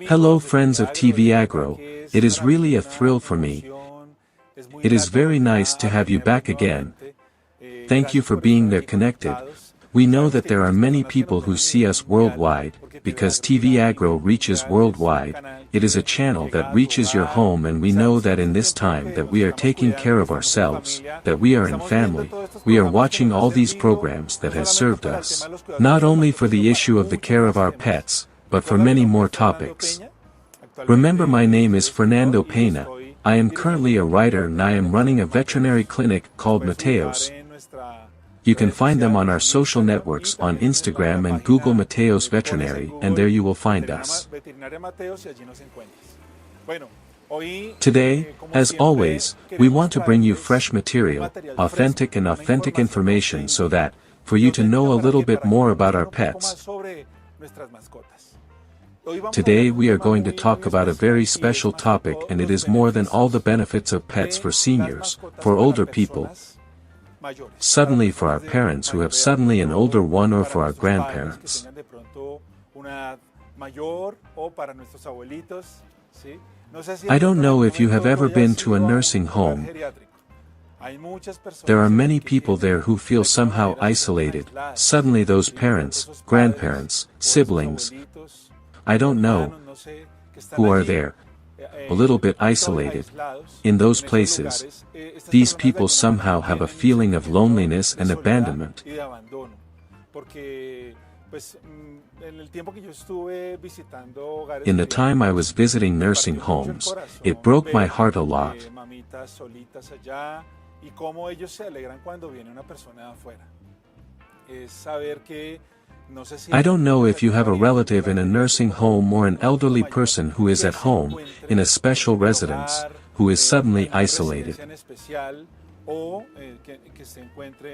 Hello friends of TV Agro, it is really a thrill for me. It is very nice to have you back again. Thank you for being there connected. We know that there are many people who see us worldwide, because TV Agro reaches worldwide. It is a channel that reaches your home, and we know that in this time that we are taking care of ourselves, that we are in family, we are watching all these programs that has served us, not only for the issue of the care of our pets, but for many more topics. Remember, my name is Fernando Pena. I am currently a writer and I am running a veterinary clinic called Mateos. You can find them on our social networks on Instagram and Google Mateos Veterinary, and there you will find us. Today, as always, we want to bring you fresh material, authentic information so that, for you to know a little bit more about our pets. Today we are going to talk about a very special topic, and it is more than all the benefits of pets for seniors, for older people, suddenly for our parents who have suddenly an older one, or for our grandparents. I don't know if you have ever been to a nursing home. There are many people there who feel somehow isolated, suddenly those parents, grandparents, siblings, I don't know, who are there, a little bit isolated. In those places, these people somehow have a feeling of loneliness and abandonment. In the time I was visiting nursing homes, it broke my heart a lot. I don't know if you have a relative in a nursing home or an elderly person who is at home, in a special residence, who is suddenly isolated.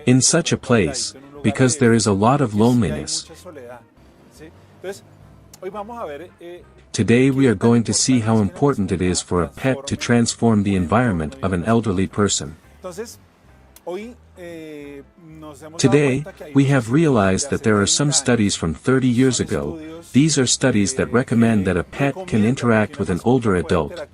In such a place, because there is a lot of loneliness. Today we are going to see how important it is for a pet to transform the environment of an elderly person. Today, we have realized that there are some studies from 30 years ago. These are studies that recommend that a pet can interact with an older adult.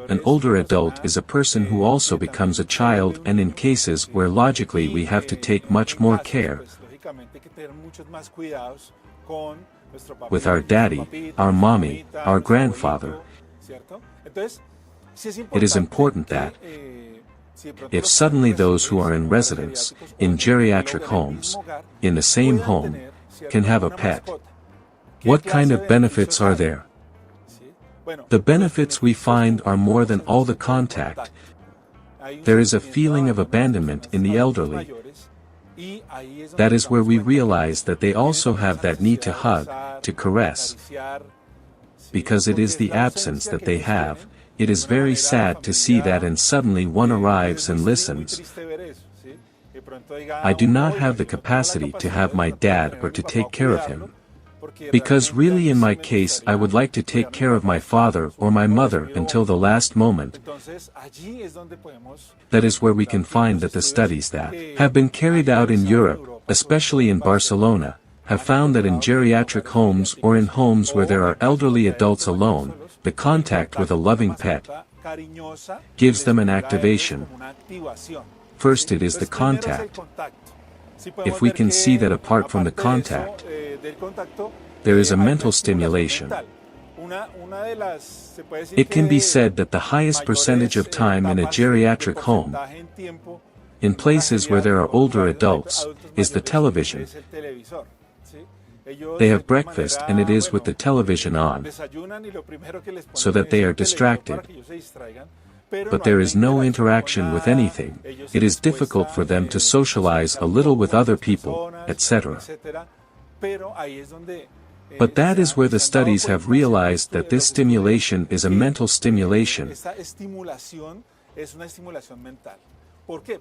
An older adult is a person who also becomes a child, and in cases where logically we have to take much more care with our daddy, our mommy, our grandfather. It is important that if suddenly those who are in residence, in geriatric homes, in the same home, can have a pet, what kind of benefits are there? The benefits we find are more than all the contact. There is a feeling of abandonment in the elderly. That is where we realize that they also have that need to hug, to caress, because it is the absence that they have. It is very sad to see that, and suddenly one arrives and listens. I do not have the capacity to have my dad or to take care of him. Because really in my case I would like to take care of my father or my mother until the last moment. That is where we can find that the studies that have been carried out in Europe, especially in Barcelona, have found that in geriatric homes or in homes where there are elderly adults alone, the contact with a loving pet gives them an activation. First it is the contact. If we can see that apart from the contact, there is a mental stimulation. It can be said that the highest percentage of time in a geriatric home, in places where there are older adults, is the television. They have breakfast and it is with the television on, so that they are distracted. But there is no interaction with anything. It is difficult for them to socialize a little with other people, etc. But that is where the studies have realized that this stimulation is a mental stimulation,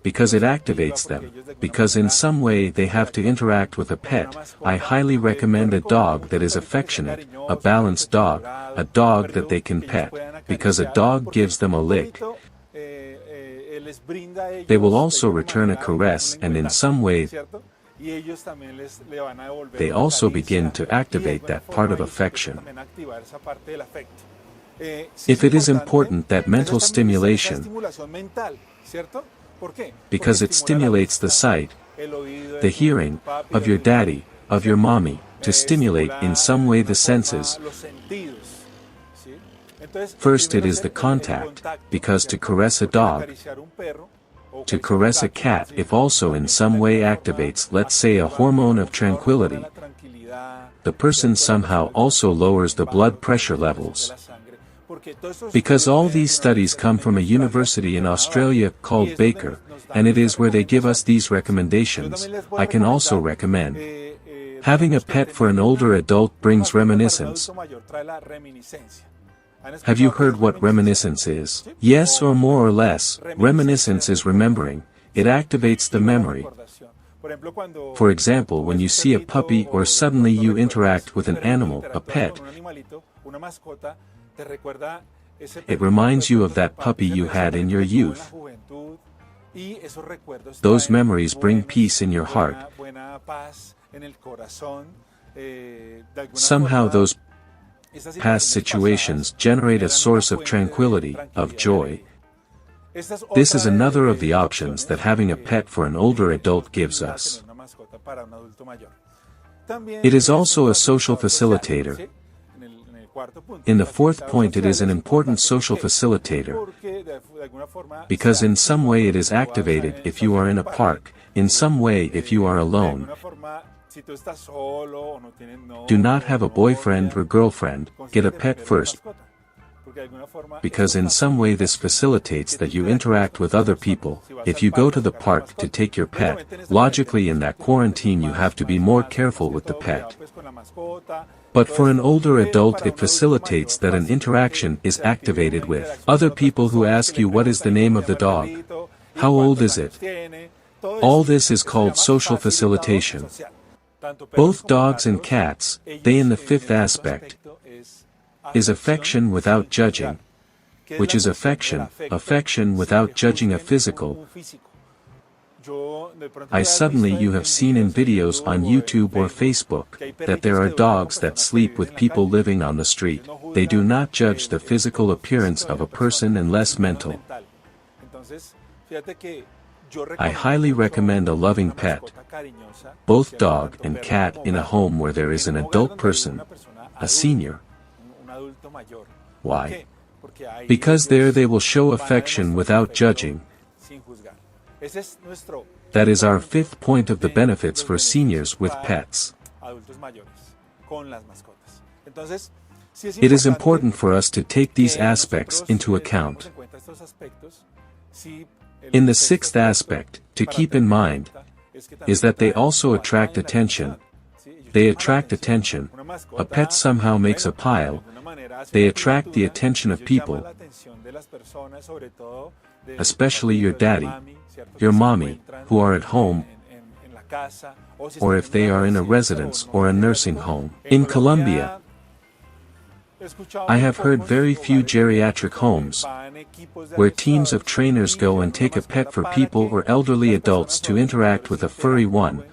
because it activates them, because in some way they have to interact with a pet. I highly recommend a dog that is affectionate, a balanced dog, a dog that they can pet, because a dog gives them a lick. They will also return a caress, and in some way They also begin to activate that part of affection. If it is important that mental stimulation, because it stimulates the sight, the hearing, of your daddy, of your mommy, to stimulate in some way the senses. First it is the contact, because to caress a dog, to caress a cat if also in some way activates, let's say, a hormone of tranquility, the person somehow also lowers the blood pressure levels. Because all these studies come from a university in Australia called Baker, and it is where they give us these recommendations. I can also recommend. Having a pet for an older adult brings reminiscence. Have you heard what reminiscence is? Yes, or more or less, reminiscence is remembering. It activates the memory. For example, when you see a puppy or suddenly you interact with an animal, a pet, it reminds you of that puppy you had in your youth. Those memories bring peace in your heart. Somehow those past situations generate a source of tranquility, of joy. This is another of the options that having a pet for an older adult gives us. It is also a social facilitator. In the fourth point, it is an important social facilitator, because in some way it is activated if you are in a park, in some way if you are alone. Do not have a boyfriend or girlfriend, get a pet first, because in some way this facilitates that you interact with other people. If you go to the park to take your pet, logically in that quarantine you have to be more careful with the pet. But for an older adult it facilitates that an interaction is activated with other people who ask you what is the name of the dog, how old is it. All this is called social facilitation. Both dogs and cats, they in the fifth aspect, is affection without judging, which is affection without judging a physical. Suddenly you have seen in videos on YouTube or Facebook, that there are dogs that sleep with people living on the street. They do not judge the physical appearance of a person unless mental. I highly recommend a loving pet, both dog and cat, in a home where there is an adult person, a senior. Why? Because there they will show affection without judging. That is our fifth point of the benefits for seniors with pets. It is important for us to take these aspects into account. In the sixth aspect, to keep in mind, is that they also attract attention. They attract attention. A pet somehow makes a pile. They attract the attention of people, especially your daddy, your mommy, who are at home, or if they are in a residence or a nursing home. In Colombia, I have heard very few geriatric homes, where teams of trainers go and take a pet for people or elderly adults to interact with a furry one.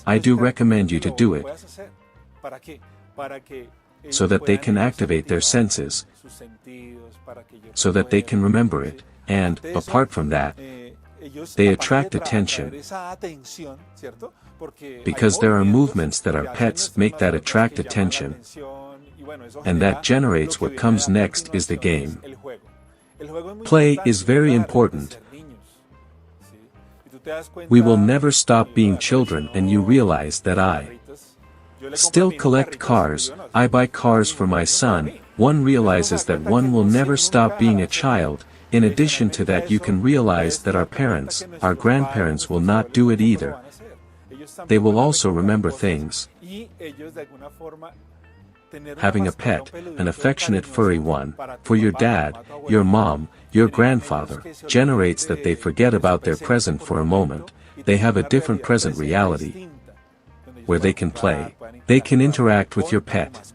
I do recommend you to do it, so that they can activate their senses, so that they can remember it, and, apart from that, they attract attention, because there are movements that our pets make that attract attention, and that generates what comes next is the game. Play is very important. We will never stop being children, and you realize that I still collect cars. I buy cars for my son. One realizes that one will never stop being a child. In addition to that, you can realize that our parents, our grandparents will not do it either. They will also remember things. Having a pet, an affectionate furry one, for your dad, your mom, your grandfather, generates that they forget about their present for a moment. They have a different present reality, where they can play. They can interact with your pet.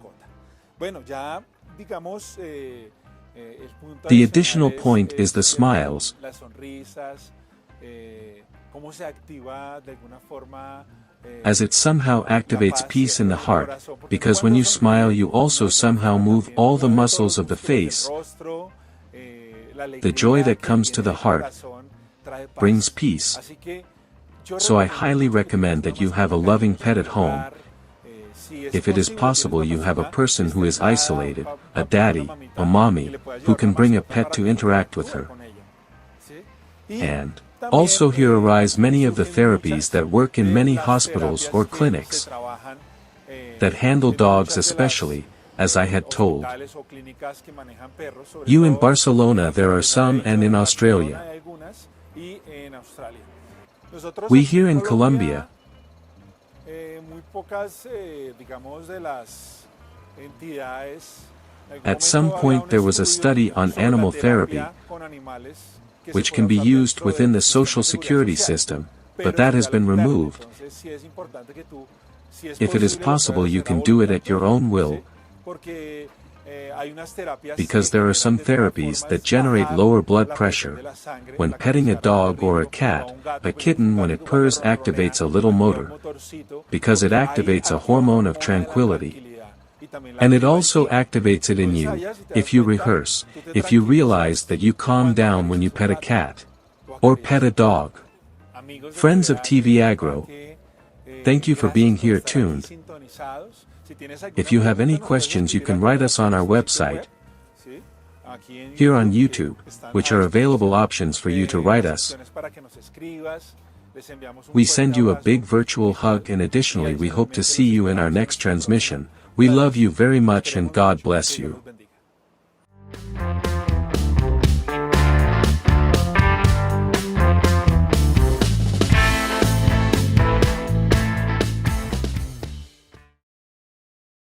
The additional point is the smiles. as it somehow activates peace in the heart, because when you smile you also somehow move all the muscles of the face. The joy that comes to the heart brings peace. So I highly recommend that you have a loving pet at home. If it is possible, you have a person who is isolated, a daddy, a mommy, who can bring a pet to interact with her. And also here arise many of the therapies that work in many hospitals or clinics that handle dogs, especially, as I had told you in Barcelona there are some, and in Australia. We here in Colombia, at some point there was a study on animal therapy, which can be used within the social security system, but that has been removed. If it is possible, you can do it at your own will, because there are some therapies that generate lower blood pressure. When petting a dog or a cat, a kitten, when it purrs, activates a little motor, because it activates a hormone of tranquility. And it also activates it in you, if you rehearse, if you realize that you calm down when you pet a cat, or pet a dog. Friends of TV Agro, thank you for being here tuned. If you have any questions, you can write us on our website, here on YouTube, which are available options for you to write us. We send you a big virtual hug, and additionally we hope to see you in our next transmission. We love you very much and God bless you.